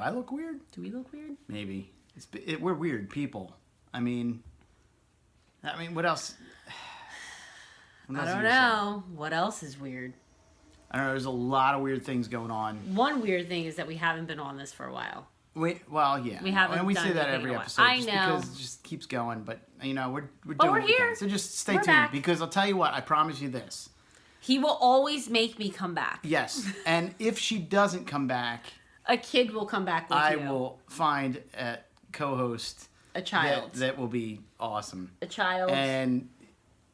I look weird? Do we look weird? Maybe. We're weird people. I mean, what else? I don't know. What else is weird? I don't know. There's a lot of weird things going on. One weird thing is that we haven't been on this for a while. Yeah. We haven't. And we done say that every episode. I know. Because it just keeps going. But, we're doing we're what we here. can. So just stay tuned. Back. Because I'll tell you what. I promise you this. He will always make me come back. Yes. And if she doesn't come back... A kid will come back with you. I will find a co-host. A child. That will be awesome. A child.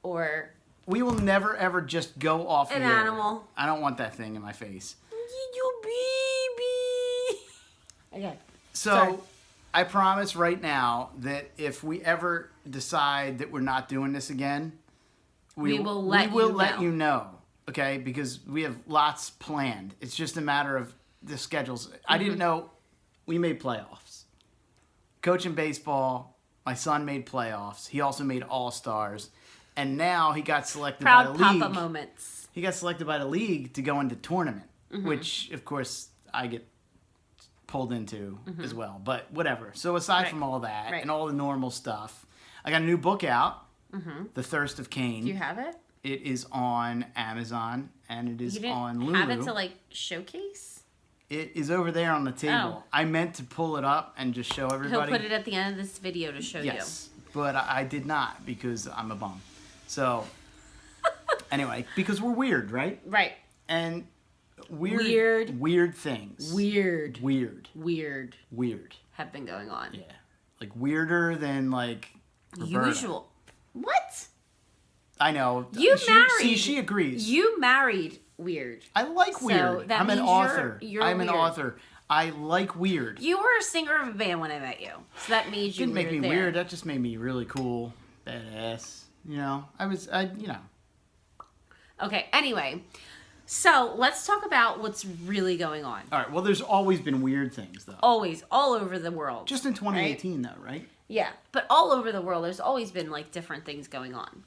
Or... We will never, ever just go off an the air. animal. I don't want that thing in my face. You baby. Okay. So, Sorry. I promise right now that if we ever decide that we're not doing this again, we will let you know. Okay? Because we have lots planned. It's just a matter of the schedules. I didn't know we made playoffs. Coaching baseball, my son made playoffs. He also made All-Stars. And now he got selected by the league. Proud Papa moments. He got selected by the league to go into tournament, which, of course, I get pulled into as well. But whatever. So aside from all that and all the normal stuff, I got a new book out, The Thirst of Cain. Do you have it? It is on Amazon, and it is on Lulu. You didn't have it to, showcase? It is over there on the table. Oh. I meant to pull it up and just show everybody. He'll put it at the end of this video to show you. Yes, but I did not because I'm a bum. So, anyway, because we're weird, right? Right. And weird things. Weird. Have been going on. Yeah. Like weirder than Roberta. Usual. What? I know. You married. See, she agrees. You married weird. I like weird. That I'm an means author. I'm an author. I like weird. You were a singer of a band when I met you. So that made you Didn't make me there. weird. That just made me really cool. Badass. Okay, anyway. So, let's talk about what's really going on. All right, well, there's always been weird things, though. Always, all over the world. Just in 2018, though, right? Yeah, but all over the world, there's always been, different things going on.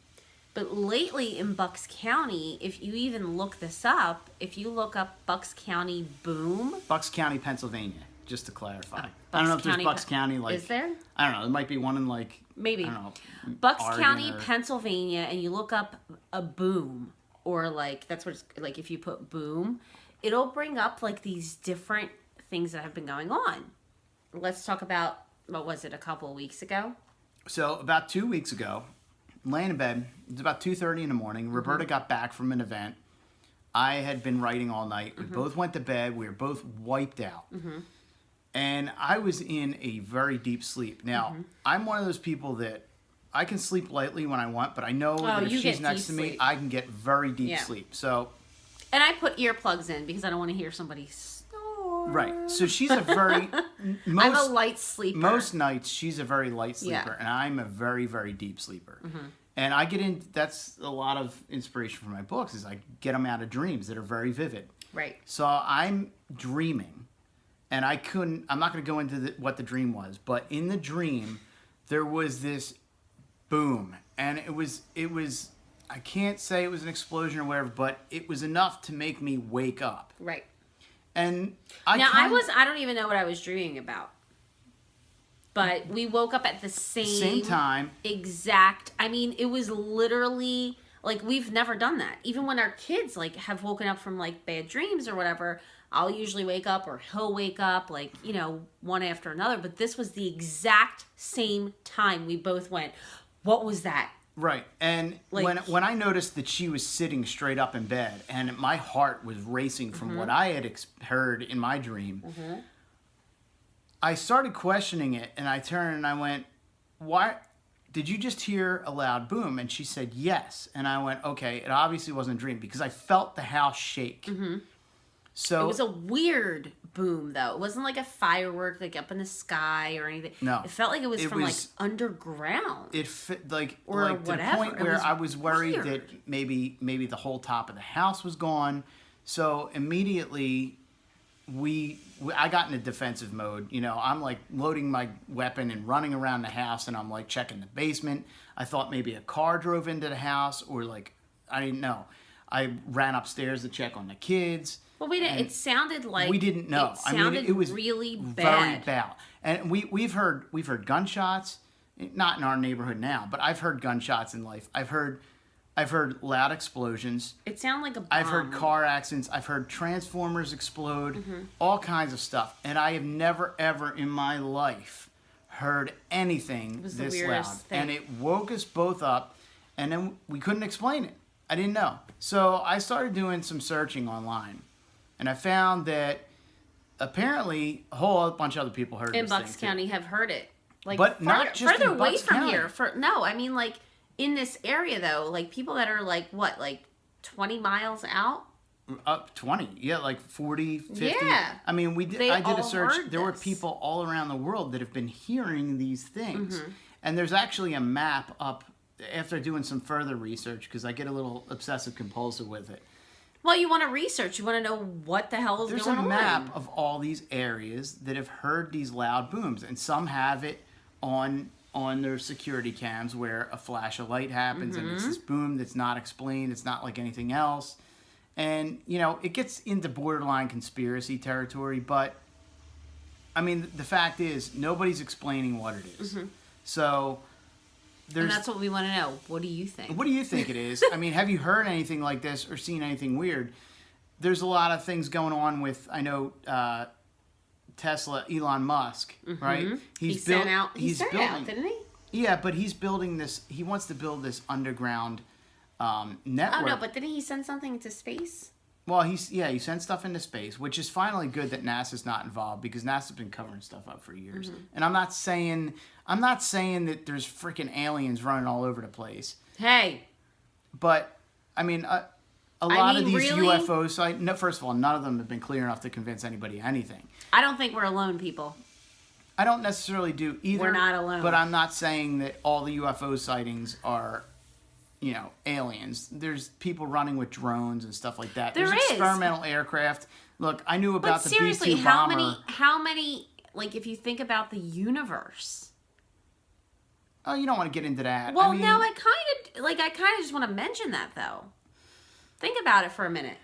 But lately in Bucks County, if you even look this up, if you look up Bucks County boom... Bucks County, Pennsylvania, just to clarify. I don't know if there's Bucks County, Is there? I don't know, there might be one in, Maybe. I don't know. Bucks Oregon County, Pennsylvania, and you look up a boom, or that's what it's, if you put boom, it'll bring up these different things that have been going on. Let's talk about, what was it, a couple of weeks ago? So about 2 weeks ago, laying in bed, it was about 2:30 in the morning. Roberta got back from an event. I had been writing all night. We both went to bed. We were both wiped out. And I was in a very deep sleep. Now, I'm one of those people that I can sleep lightly when I want, but I know that if she's next to me, I can get very deep sleep. So, and I put earplugs in because I don't want to hear somebody snore. Right. So she's a very... I'm a light sleeper. Most nights, she's a very light sleeper, and I'm a very, very deep sleeper. And I get in... That's a lot of inspiration for my books, is I get them out of dreams that are very vivid. Right. So I'm dreaming, and I'm not going to go into what the dream was, but in the dream, there was this boom, and it was I can't say it was an explosion or whatever, but it was enough to make me wake up. Right. And I don't even know what I was dreaming about. But we woke up at the same time. Exact. I mean, it was literally we've never done that. Even when our kids have woken up from bad dreams or whatever, I'll usually wake up or he'll wake up one after another. But this was the exact same time we both went, what was that? Right. And when I noticed that she was sitting straight up in bed and my heart was racing from what I had heard in my dream, I started questioning it, and I turned and I went, why? Did you just hear a loud boom? And she said, yes. And I went, okay, it obviously wasn't a dream because I felt the house shake. So it was a weird boom, though. It wasn't like a firework up in the sky or anything. No. It felt like it was from underground. It fit to whatever. the point where I was worried that maybe the whole top of the house was gone. So immediately I got in a defensive mode. I'm loading my weapon and running around the house, and I'm checking the basement. I thought maybe a car drove into the house, or I didn't know. I ran upstairs to check on the kids. Well, we didn't. It sounded like we didn't know. It was really bad. Very bad. And we've heard gunshots, not in our neighborhood now, but I've heard gunshots in life. I've heard loud explosions. It sounded like a bomb. I've heard car accidents. I've heard transformers explode. All kinds of stuff. And I have never ever in my life heard anything this loud. Thing. And it woke us both up, and then we couldn't explain it. I didn't know. So I started doing some searching online. And I found that apparently a whole bunch of other people heard in this Bucks thing County too. have heard it. Like but not just further in away Bucks from County. here. I mean like in this area though, like people that are like 20 miles out? Up 20. Yeah, like 40, 50. Yeah. I mean, I did a search. There were people all around the world that have been hearing these things. And there's actually a map up after doing some further research because I get a little obsessive compulsive with it. Well, you want to research. You want to know what the hell is going on. There's a map of all these areas that have heard these loud booms, and some have it on their security cams where a flash of light happens and it's this boom that's not explained. It's not like anything else. And, it gets into borderline conspiracy territory, but, I mean, the fact is, nobody's explaining what it is. So... and that's what we want to know. What do you think? What do you think it is? I mean, have you heard anything like this or seen anything weird? There's a lot of things going on with, I know, Tesla, Elon Musk, right? He sent out, didn't he? Yeah, but he's building this, he wants to build this underground network. Oh, no, but didn't he send something into space? Well, he sent stuff into space, which is finally good that NASA's not involved because NASA's been covering stuff up for years. And I'm not saying that there's freaking aliens running all over the place. Hey, but I mean, a lot of these UFOs. No, first of all, none of them have been clear enough to convince anybody anything. I don't think we're alone, people. I don't necessarily do either. We're not alone. But I'm not saying that all the UFO sightings are, aliens. There's people running with drones and stuff like that. There's experimental aircraft. Look, I knew about the B-2 bomber. How many, like, if you think about the universe. Oh, you don't want to get into that. Well, no, I kind of just want to mention that, though. Think about it for a minute.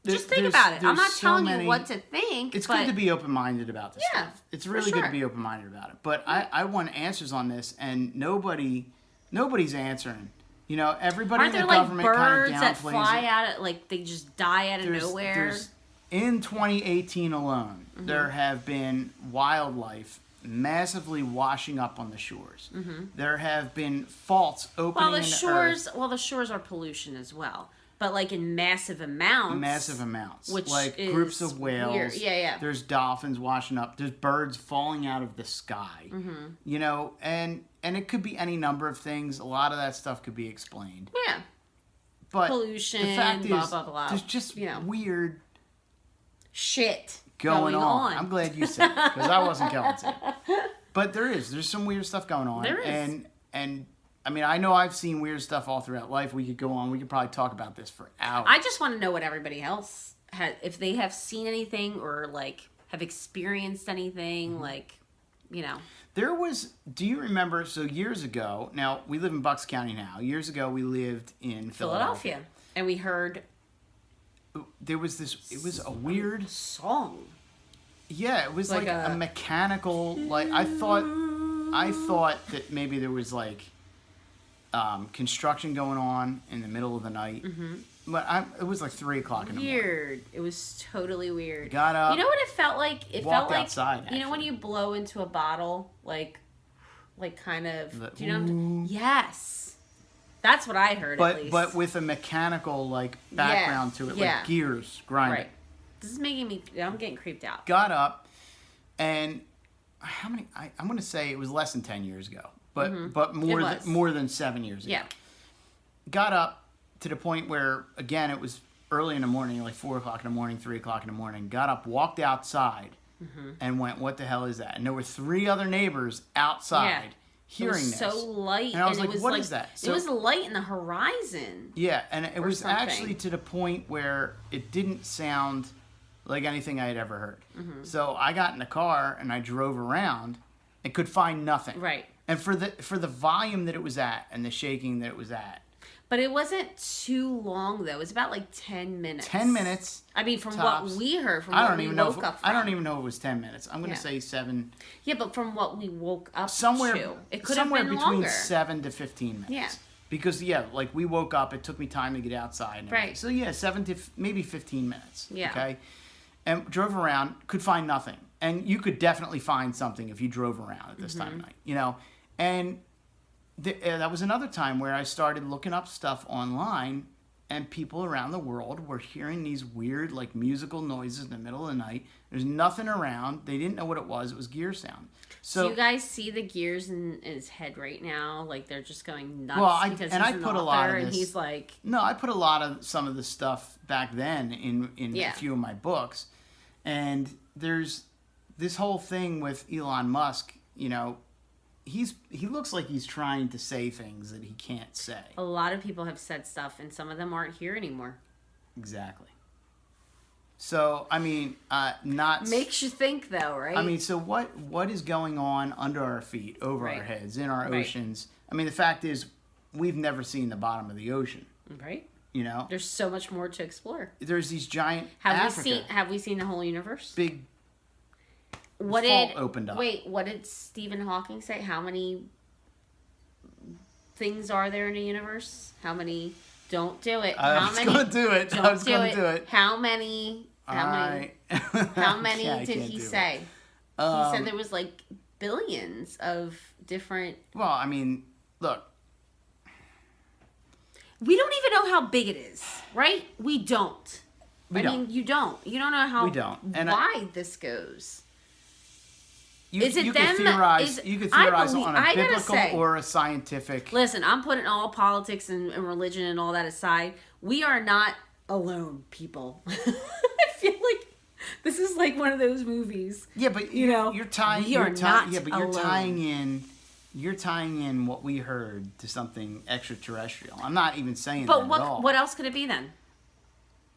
Just think about it. I'm not telling you what to think. It's good to be open-minded about this stuff. It's really good to be sure. open-minded about it. But I want answers on this, and nobody's answering. Everybody in the government kind of downplays it. Birds that fly out, like they just die out of nowhere. In 2018 alone, there have been wildlife massively washing up on the shores. There have been faults opening in the earth. Well, the shores are pollution as well. But like in massive amounts. Massive amounts. Which like is groups of whales. Weird. Yeah. There's dolphins washing up. There's birds falling out of the sky. And it could be any number of things. A lot of that stuff could be explained. Yeah. But pollution, the fact blah, is, blah, blah. there's just weird shit going on. I'm glad you said it, because I wasn't going to. But there's some weird stuff going on. There is. And I mean, I know I've seen weird stuff all throughout life. We could go on. We could probably talk about this for hours. I just want to know what everybody else had, if they have seen anything or like have experienced anything, like, There was, do you remember, so years ago, now we live in Bucks County now. Years ago we lived in Philadelphia. And we heard. There was it was a weird song. Yeah, it was like a mechanical, like, I thought that maybe there was like construction going on in the middle of the night. But it was like 3 o'clock in the morning. Weird. It was totally weird. Got up. You know what it felt like? It felt like outside, actually. You know when you blow into a bottle, like kind of. Do you know? Yes. That's what I heard. At least. But with a mechanical like background to it, like gears grinding. Right. This is making me. I'm getting creeped out. Got up, and how many? I'm going to say it was less than 10 years ago, but more than 7 years ago. Yeah. Got up. To the point where, again, it was early in the morning, like 4 o'clock in the morning, 3 o'clock in the morning. Got up, walked outside, and went, what the hell is that? And there were 3 other neighbors outside hearing this. It was so light. And I was like, what is that? So, it was light in the horizon. Yeah, and it was actually to the point where it didn't sound like anything I had ever heard. So I got in the car, and I drove around, and could find nothing. Right. And for the volume that it was at, and the shaking that it was at, But it wasn't too long, though. It was about like 10 minutes. 10 minutes. I mean, from tops. what we heard, from what we woke up from. I don't even know if it was 10 minutes. I'm going to say 7. Yeah, but from what we woke up somewhere, to, it could have been between longer. 7 to 15 minutes. Yeah. Because, like we woke up, it took me time to get outside. And right. So, 7 to maybe 15 minutes. Yeah. Okay. And drove around, could find nothing. And you could definitely find something if you drove around at this time of night, And that was another time where I started looking up stuff online, and people around the world were hearing these weird, like, musical noises in the middle of the night. There's nothing around. They didn't know what it was. It was gear sound. So you guys see the gears in his head right now? Like, they're just going nuts because he's an put author, a lot of this, and he's like... No, I put a lot of some of the stuff back then in a few of my books. And there's this whole thing with Elon Musk, he looks like he's trying to say things that he can't say. A lot of people have said stuff, and some of them aren't here anymore. Exactly. So, I mean, not... Makes you think, though, right? I mean, so what is going on under our feet, over our heads, in our oceans? I mean, the fact is, we've never seen the bottom of the ocean. Right. There's so much more to explore. There's these giant... Have we seen the whole universe? Big... opened up. Wait, what did Stephen Hawking say? How many things are there in the universe? How many? Don't do it. I was going to do it. I was going to do it. How many? How many did he say? He said there was like billions of different. Well, I mean, look. We don't even know how big it is, right? We don't. I mean, you don't. You don't know how. We don't. And wide this goes. You could theorize on a biblical or a scientific. Listen, I'm putting all politics and religion and all that aside. We are not alone, people. I feel like this is like one of those movies. Yeah, but you're tying in what we heard to something extraterrestrial. I'm not even saying that at all. But what else could it be then?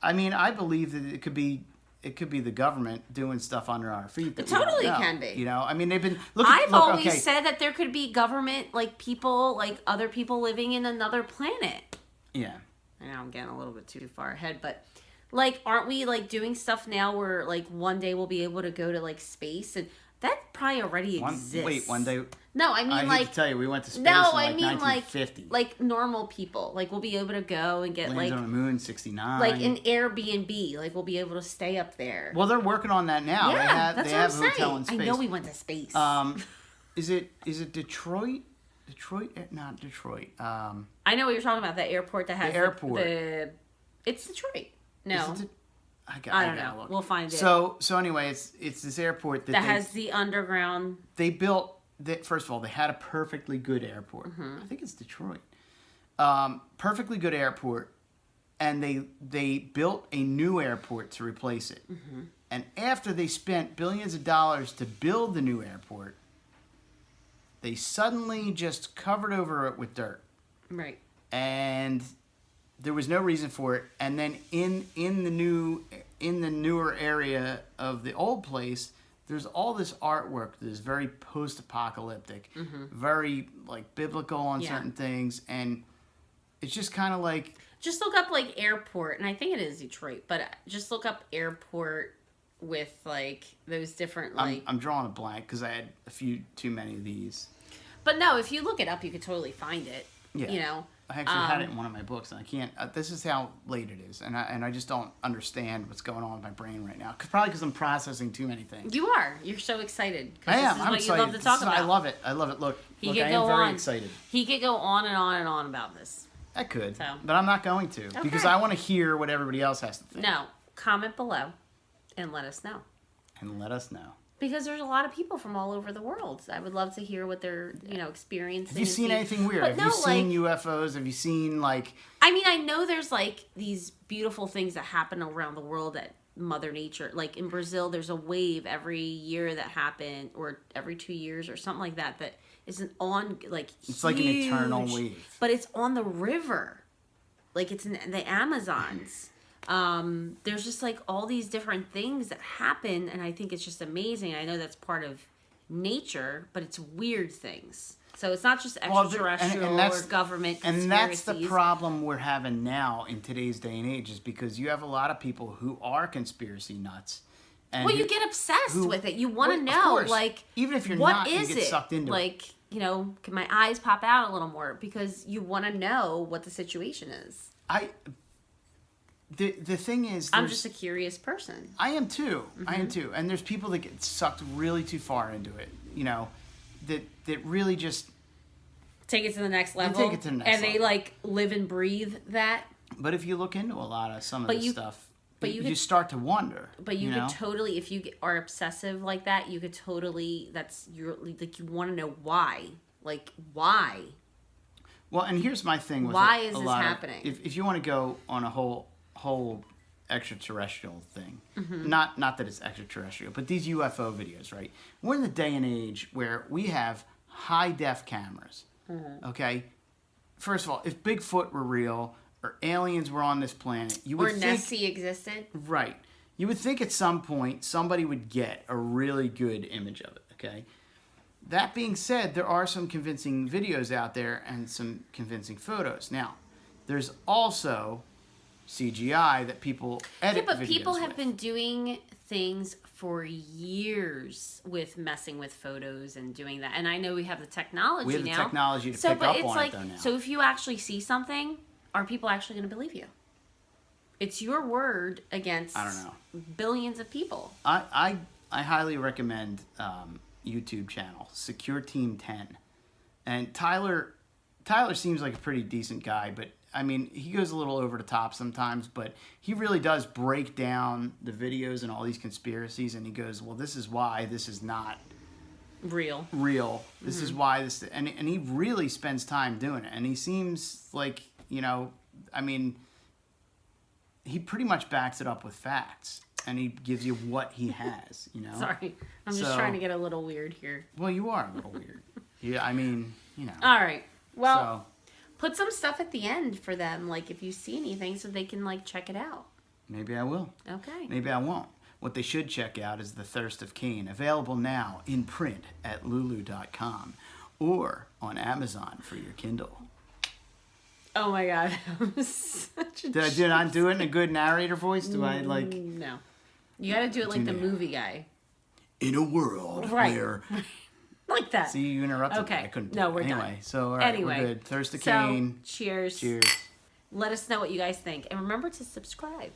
I mean, I believe that it could be the government doing stuff under our feet. It totally can be. I mean, they've been... I've always said that there could be government, like people, like other people living in another planet. Yeah. I know I'm getting a little bit too far ahead, but like, aren't we like doing stuff now where like one day we'll be able to go to like space, and that probably already exists. Wait, one day... No, I mean I hate to tell you, we went to space in 1950. Like normal people. Like we'll be able to go and get Landed on the moon, 69. Like an Airbnb. Like we'll be able to stay up there. Well, they're working on that now. Yeah, they have a hotel in space. I know we went to space. Is it Detroit? Not Detroit. I know what you're talking about. The airport that has the airport. It's Detroit. No. I don't know. Look. We'll find it. So anyway, it's this airport that has the underground. They built. First of all, they had a perfectly good airport. Mm-hmm. I think it's Detroit. Perfectly good airport, and they built a new airport to replace it. Mm-hmm. And after they spent billions of dollars to build the new airport, they suddenly just covered over it with dirt. Right. And there was no reason for it. And then in the newer area of the old place, there's all this artwork that is very post-apocalyptic, very like biblical on certain things, and it's just kind of like... Just look up like airport, and I think it is Detroit, but just look up airport with like those different like... I'm drawing a blank because I had a few too many of these. But no, if you look it up, you could totally find it. Yeah. I actually had it in one of my books, and I can't... this is how late it is, and I just don't understand what's going on with my brain right now. Probably because I'm processing too many things. You are. You're so excited. I am. This is I'm what excited. you love to talk about. I love it. Look, I am very excited. He could go on and on and on about this. I could, but I'm not going to, because I want to hear what everybody else has to think. No. Comment below and let us know. Because there's a lot of people from all over the world. I would love to hear what they're, experiencing. Have you seen anything weird? Have you seen UFOs? Have you seen, like... I mean, I know there's, like, these beautiful things that happen around the world that Mother Nature... Like, in Brazil, there's a wave every year that happen, or every 2 years, or something like that isn't on, like, It's huge, like an eternal wave. But it's on the river. Like, it's in the Amazons. There's just like all these different things that happen, and I think it's just amazing. I know that's part of nature, but it's weird things. So it's not just extraterrestrial or government conspiracies. And that's the problem we're having now in today's day and age, is because you have a lot of people who are conspiracy nuts. And you get obsessed with it. You want to know, like, even if you're what not, is you get sucked into it. Like, you know, can my eyes pop out a little more? Because you want to know what the situation is. The thing is, I'm just a curious person. I am too. Mm-hmm. I am too. And there's people that get sucked really too far into it. You know, that really just take it to the next level. Take it to the next level. They like live and breathe that. But if you look into a lot of some of this stuff, you start to wonder. But you could totally, if you are obsessive like that, you could totally. You want to know why, like why. Well, and here's my thing with why is this happening? If you want to go on a whole extraterrestrial thing, not that it's extraterrestrial, but these UFO videos, right? We're in the day and age where we have high def cameras. Okay, first of all, if Bigfoot were real or aliens were on this planet, you would think Nessie existed, right? You would think at some point somebody would get a really good image of it. Okay. That being said, there are some convincing videos out there and some convincing photos. Now, there's also CGI that people edit. Yeah, but people have been doing things for years with messing with photos and doing that. And I know we have the technology now. We have the technology to pick up on it, though, now. So if you actually see something, are people actually going to believe you? It's your word against, I don't know, billions of people. I highly recommend YouTube channel Secure Team 10. And Tyler seems like a pretty decent guy, but I mean, he goes a little over the top sometimes, but he really does break down the videos and all these conspiracies, and he goes, well, this is why this is not real. This is why this, and he really spends time doing it, and he seems like, you know, I mean, he pretty much backs it up with facts, and he gives you what he has, you know. Sorry, I'm just trying to get a little weird here. Well, you are a little weird. Yeah, I mean, you know. All right, well. Put some stuff at the end for them, like if you see anything, so they can like check it out. Maybe I will. Okay. Maybe I won't. What they should check out is The Thirst of Cain, available now in print at lulu.com or on Amazon for your Kindle. Oh my God. I'm such a Did I not do it in a good narrator voice? Do I like... No. You gotta do it like the movie guy. In a world where... Like that. See, you interrupted me. I couldn't do it. We're anyway, done. So, all right, we're good. Thirst of Cain. Cheers. Cheers. Let us know what you guys think. And remember to subscribe.